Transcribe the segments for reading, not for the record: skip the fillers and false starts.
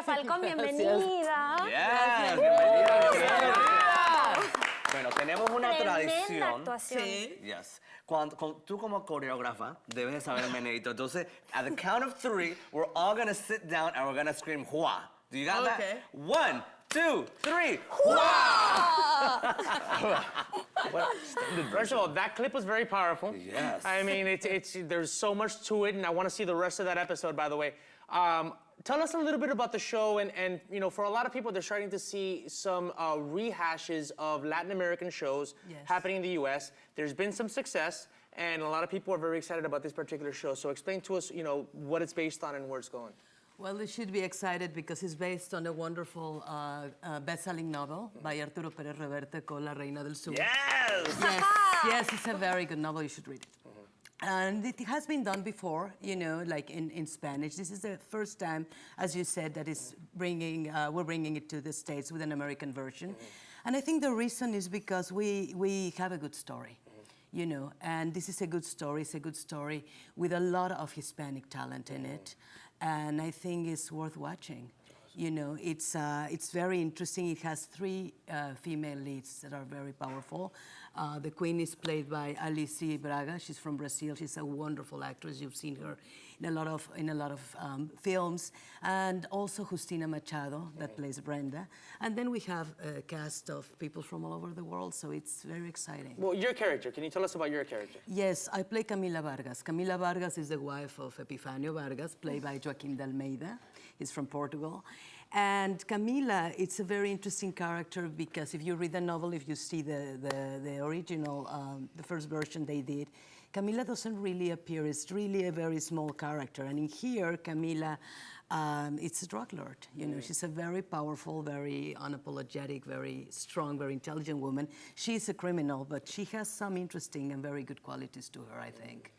Falcon, bienvenida. Yes, bienvenida. Bueno, tenemos una Tremenda tradición. actuación. Sí. Yes. Tú como coreógrafa debes de saber el meneito. Entonces, at the count of 3, we're all going to sit down and we're going to scream hua. Do you got that? 1, 2, 3, hua! First of all, that clip was very powerful. Yes. I mean, there's so much to it, and I want to see the rest of that episode, by the way. Tell us a little bit about the show, and you know, for a lot of people, they're starting to see some rehashes of Latin American shows happening in the U.S. There's been some success, and a lot of people are very excited about this particular show. So explain to us, you know, what it's based on and where it's going. Well, they should be excited because it's based on a wonderful best-selling novel by Arturo Pérez Reverte called La Reina del Sur. Yes! Yes, it's a very good novel. You should read it. And it has been done before, you know, like in Spanish. This is the first time, as you said, that we're bringing it to the States with an American version. And I think the reason is because we have a good story, you know, and this is a good story. It's a good story with a lot of Hispanic talent in it. And I think it's worth watching. You know, it's very interesting. It has 3 female leads that are very powerful. The queen is played by Alice Braga. She's from Brazil. She's a wonderful actress. You've seen her in a lot of films. And also Justina Machado, that plays Brenda. And then we have a cast of people from all over the world, so it's very exciting. Well, your character, can you tell us about your character? Yes, I play Camila Vargas. Camila Vargas is the wife of Epifanio Vargas, played by Joaquim de Almeida. He's from Portugal. And Camila, it's a very interesting character because if you read the novel, if you see the original, the first version they did, Camila doesn't really appear. It's really a very small character. And in here, Camila, it's a drug lord. You know, she's a very powerful, very unapologetic, very strong, very intelligent woman. She's a criminal, but she has some interesting and very good qualities to her, I think.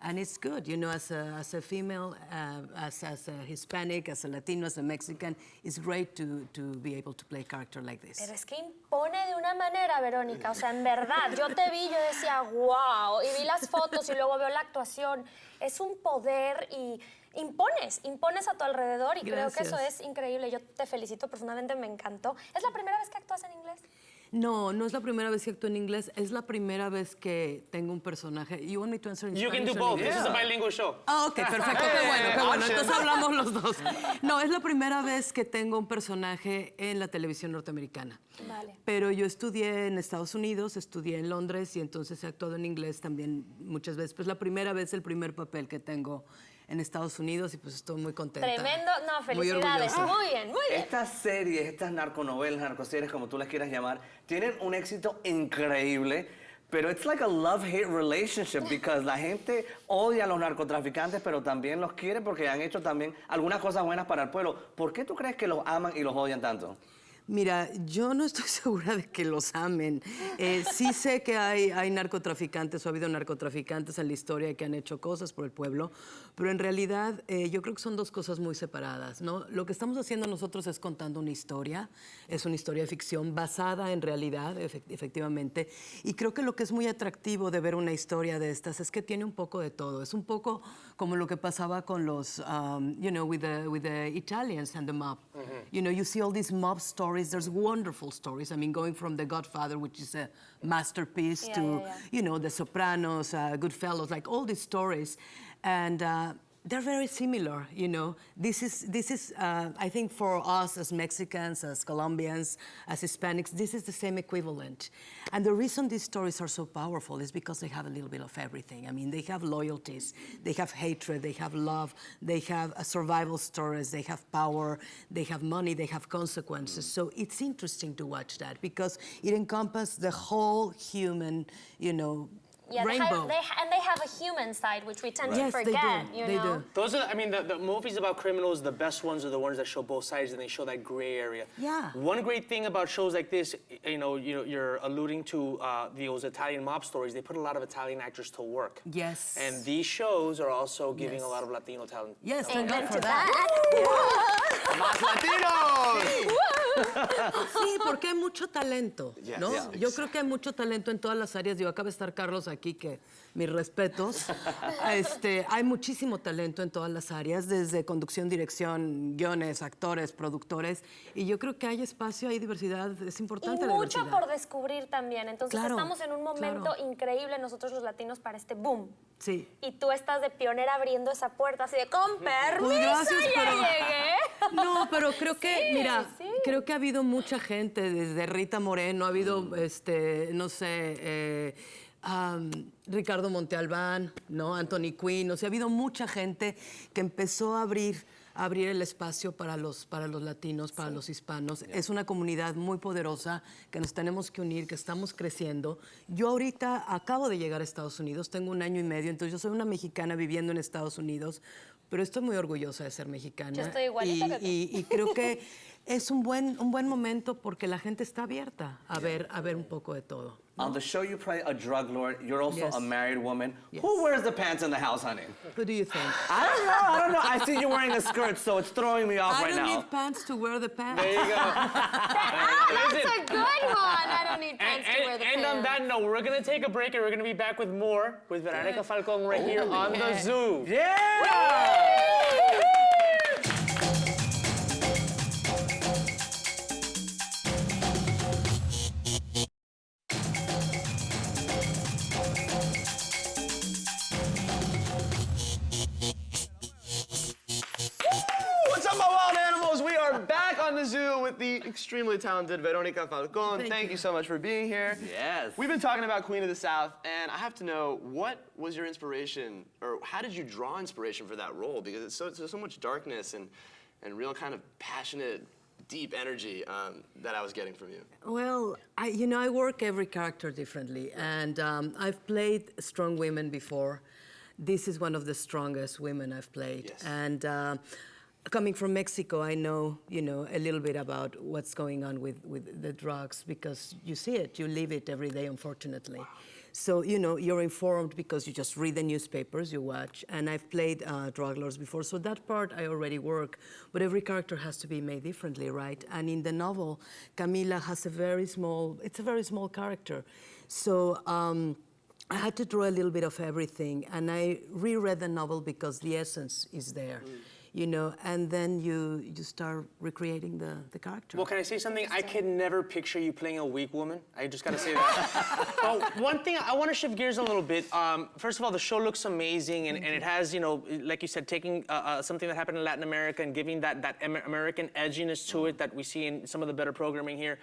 And it's good, you know, as a female, as a Hispanic, as a Latino, as a Mexican, it's great to be able to play a character like this. Pero es que impone de una manera, Verónica. O sea, en verdad, yo te vi, yo decía, wow. Y vi las fotos y luego veo la actuación. Es un poder y impones a tu alrededor y creo que eso es increíble. Yo te felicito profundamente, me encantó. ¿Es la primera vez que actúas en inglés? No, no es la primera vez que actúo en inglés. Es la primera vez que tengo un personaje. You want me to answer in You Spanish can do both. This is a bilingual show. Ah, ok, perfecto, qué bueno, qué bueno. Entonces hablamos los dos. No, es la primera vez que tengo un personaje en la televisión norteamericana. Vale. Pero yo estudié en Estados Unidos, estudié en Londres y entonces he actuado en inglés también muchas veces. Pues la primera vez, el primer papel que tengo en Estados Unidos y pues estoy muy contenta. Tremendo, no, Muy felicidades. orgullosa. Muy bien, muy bien. Estas series, estas narconovelas, narcoseries, como tú las quieras llamar, tienen un éxito increíble, pero it's like a love-hate relationship because la gente odia a los narcotraficantes, pero también los quiere porque han hecho también algunas cosas buenas para el pueblo. ¿Por qué tú crees que los aman y los odian tanto? Mira, yo no estoy segura de que los amen. Sí sé que hay narcotraficantes o ha habido narcotraficantes en la historia que han hecho cosas por el pueblo, pero en realidad yo creo que son dos cosas muy separadas, ¿no? Lo que estamos haciendo nosotros es contando una historia, es una historia de ficción basada en realidad, efectivamente, y creo que lo que es muy atractivo de ver una historia de estas es que tiene un poco de todo. Es un poco como lo que pasaba con los, you know, with the Italians and the mob. You know, you see all these mob stories. There's wonderful stories. I mean, going from The Godfather, which is a masterpiece, to, you know, The Sopranos, Goodfellas, like all these stories. And they're very similar, you know. This is I think for us as Mexicans, as Colombians, as Hispanics, this is the same equivalent. And the reason these stories are so powerful is because they have a little bit of everything. I mean, they have loyalties, they have hatred, they have love, they have survival stories, they have power, they have money, they have consequences. So it's interesting to watch that because it encompasses the whole human, you know, rainbow. They have a human side, which we tend to forget. They do. Those are, I mean, the movies about criminals, the best ones are the ones that show both sides and they show that gray area. Yeah. One great thing about shows like this, you know, you're alluding to those Italian mob stories. They put a lot of Italian actors to work. Yes. And these shows are also giving a lot of Latino talent. Yes, Amen thank God to for that. ¡Más latinos! Sí, porque hay mucho talento, ¿no? Yes, Yo creo que hay mucho talento en todas las áreas. Digo, acaba de estar Carlos aquí, que mis respetos. Hay muchísimo talento en todas las áreas, desde conducción, dirección, guiones, actores, productores. Y yo creo que hay espacio, hay diversidad, es Y importante la mucho diversidad. por descubrir también. Entonces Claro, estamos en un momento claro. increíble nosotros los latinos para este boom. Sí. Y tú estás de pionera abriendo esa puerta así de, con permiso, Pues gracias, ya pero- llegué. No, pero creo que, Sí, mira, sí. creo que ha habido mucha gente, desde Rita Moreno, ha habido, no sé, Ricardo Montalbán, ¿no? Anthony Quinn, o sea, ha habido mucha gente que empezó a abrir el espacio para los latinos, para los hispanos. Es una comunidad muy poderosa que nos tenemos que unir, que estamos creciendo. Yo ahorita acabo de llegar a Estados Unidos, tengo 1 año y medio, entonces yo soy una mexicana viviendo en Estados Unidos, pero estoy muy orgullosa de ser mexicana. Yo estoy igualita que tú. Y creo que es un buen momento porque la gente está abierta a ver un poco de todo. On the show, you play a drug lord. You're also Yes. a married woman. Yes. Who wears the pants in the house, honey? What do you think? I don't know. I see you wearing a skirt, so it's throwing me off I right don't now. need pants to wear the pants. There you go. That's a good one. I don't need pants to wear the And on pants. that note, we're gonna take a break and we're gonna be back with more with Veronica Falcon right here on the Zoo. Yeah! What's up, my wild animals? We are back on the zoo with the extremely talented Veronica Falcon. Thank you so much for being here. Yes. We've been talking about Queen of the South, and I have to know, what was your inspiration, or how did you draw inspiration for that role? Because it's so much darkness and real kind of passionate, deep energy that I was getting from you. Well, I work every character differently, and I've played strong women before. This is one of the strongest women I've played. Yes. And coming from Mexico, I know, a little bit about what's going on with the drugs, because you see it, you live it every day, unfortunately. So, you're informed because you just read the newspapers, you watch, and I've played drug lords before, so that part I already work, but every character has to be made differently, right? And in the novel, Camila has it's a very small character. So, I had to draw a little bit of everything, and I reread the novel because the essence is there. And then you start recreating the character. Well, can I say something? I can never picture you playing a weak woman. I just gotta say that. But one thing, I wanna shift gears a little bit. First of all, the show looks amazing, and it has, like you said, taking something that happened in Latin America and giving that American edginess to it that we see in some of the better programming here.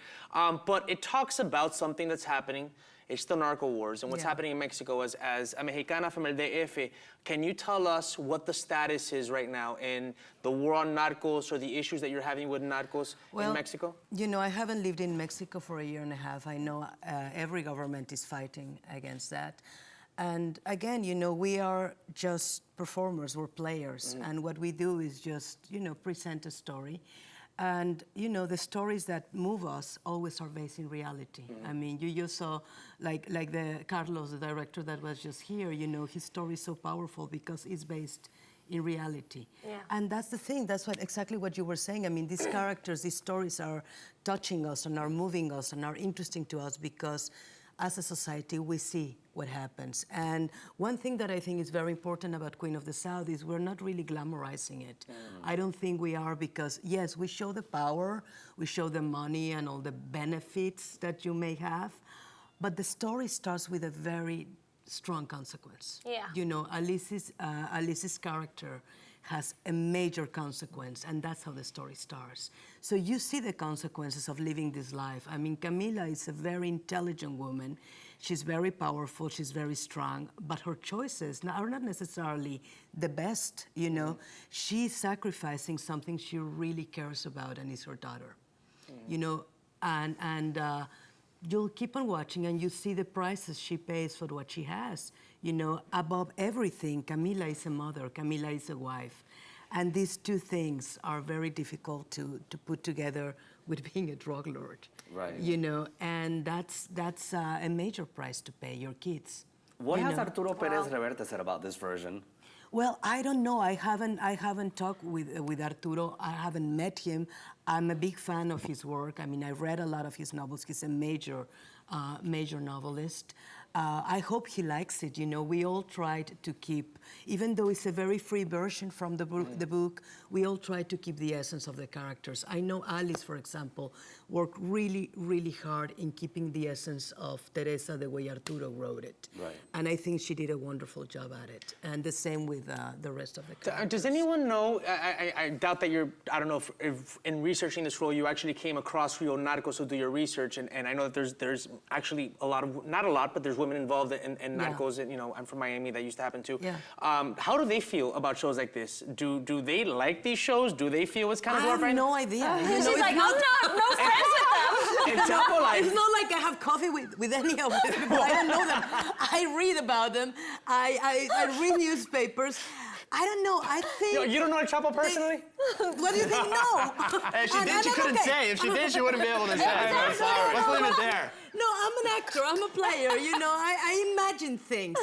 But it talks about something that's happening. It's the narco wars and what's happening in Mexico. As a Mexicana from el DF, can you tell us what the status is right now in the war on narcos or the issues that you're having with narcos in Mexico? I haven't lived in Mexico for a year and a half. I know every government is fighting against that. And again, we are just performers, we're players. And what we do is just, present a story. And, the stories that move us always are based in reality. I mean, you just saw, like the Carlos, the director that was just here, his story is so powerful because it's based in reality. Yeah. And that's the thing, that's exactly what you were saying. I mean, these characters, these stories are touching us and are moving us and are interesting to us because as a society, we see what happens. And one thing that I think is very important about Queen of the South is we're not really glamorizing it. I don't think we are because, yes, we show the power, we show the money and all the benefits that you may have, but the story starts with a very strong consequence. Yeah. Alice's character has a major consequence, and that's how the story starts. So you see the consequences of living this life. I mean, Camila is a very intelligent woman. She's very powerful, she's very strong, but her choices are not necessarily the best, She's sacrificing something she really cares about, and is her daughter. And you'll keep on watching and you see the prices she pays for what she has. Above everything, Camila is a mother, Camila is a wife. And these two things are very difficult to put together with being a drug lord. Right. And that's a major price to pay, your kids. What has Arturo Pérez Reverte said about this version? Well, I don't know. I haven't talked with Arturo. I haven't met him. I'm a big fan of his work. I mean, I read a lot of his novels. He's a major novelist. I hope he likes it. You know, we all tried to keep, even though it's a very free version from the book, we all tried to keep the essence of the characters. I know Alice, for example, worked really, really hard in keeping the essence of Teresa the way Arturo wrote it. Right. And I think she did a wonderful job at it. And the same with the rest of the characters. Does anyone know, I doubt that you're, I don't know if in researching this role you actually came across Rio Narcos to do your research, and I know that there's actually a lot of, not a lot, but there's women involved in Narcos, and you know, I'm from Miami, that used to happen too. Yeah. How do they feel about shows like this? Do they like these shows? Do they feel it's kind of I have glorifying? no idea. You know, She's it's like, not- I'm no friends with them. El Chapo, like, It's not like I have coffee with any of these people. I don't know them. I read about them. I read newspapers. I don't know. I think. You don't know El Chapo personally? What do you think? No. If she did, she couldn't say. If she did, she wouldn't be able to say. Exactly. Sorry. Let's leave it there. No, I'm an actor. I'm a player. You know, I imagine things.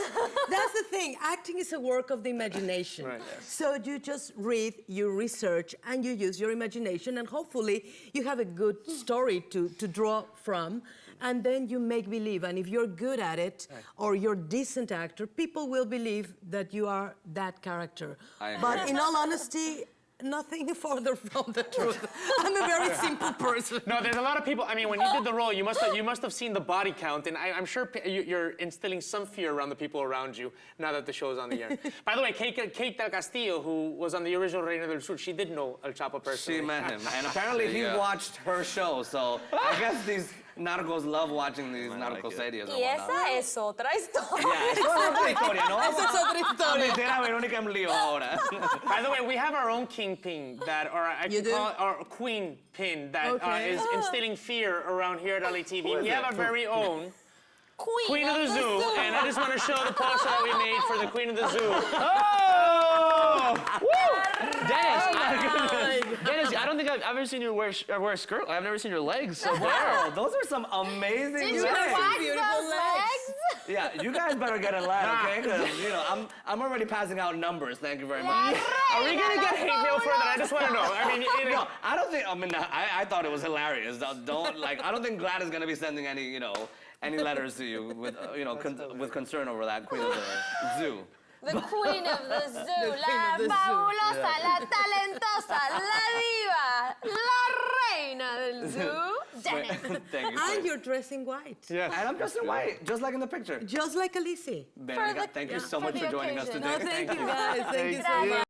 That's the thing. Acting is a work of the imagination. Right, yes. So you just read, you research, and you use your imagination, and hopefully you have a good story to draw from. And then you make believe. And if you're good at it, or you're a decent actor, people will believe that you are that character. I agree. But in all honesty, nothing further from the truth. I'm a very simple person. No, there's a lot of people. I mean, when you did the role, you must have seen the body count, and I'm sure you're instilling some fear around the people around you now that the show's on the air. By the way, Kate Del Castillo, who was on the original Reina del Sur, she did know El Chapo personally. she met him, and apparently he watched her show. So I guess these narcos love watching these narco series. Y esa es otra historia. Yeah, eso es otra historia, ¿no? Esa es otra historia. Meter a Verónica en lío ahora. By the way, we have our own kingpin that, or I You can do? call it our queen pin that Okay. is instilling fear around here at LATV. We have our very own Queen of the Zoo, and I just want to show the poster that we made for the Queen of the Zoo. Oh! Woo! Dennis, I don't think I've ever seen you wear a skirt. I've never seen your legs so bare. Wow, those are some amazing Did you legs. wax beautiful those legs. legs? Yeah, you guys better get in line, okay? Because, you know, I'm already passing out numbers. Thank you very much. Are we gonna get hate mail for that? I just want to know. I mean, No, I don't think, I mean, I thought it was hilarious. Don't, like, I don't think Glad is going to be sending any, you know, any letters to you with, you know, with concern over that Queen of the Zoo. The Queen of the Zoo, la of the Zoo. fabulosa, la talentosa, la diva, la reina del zoo, Dennis. Thank you. And you're dressed in white. yes. And I'm dressed in white, just like in the picture. Just like Alicia. Veronica, thank you so for much the for joining us occasion. today. No, thank you guys. Thank you so Gracias. much.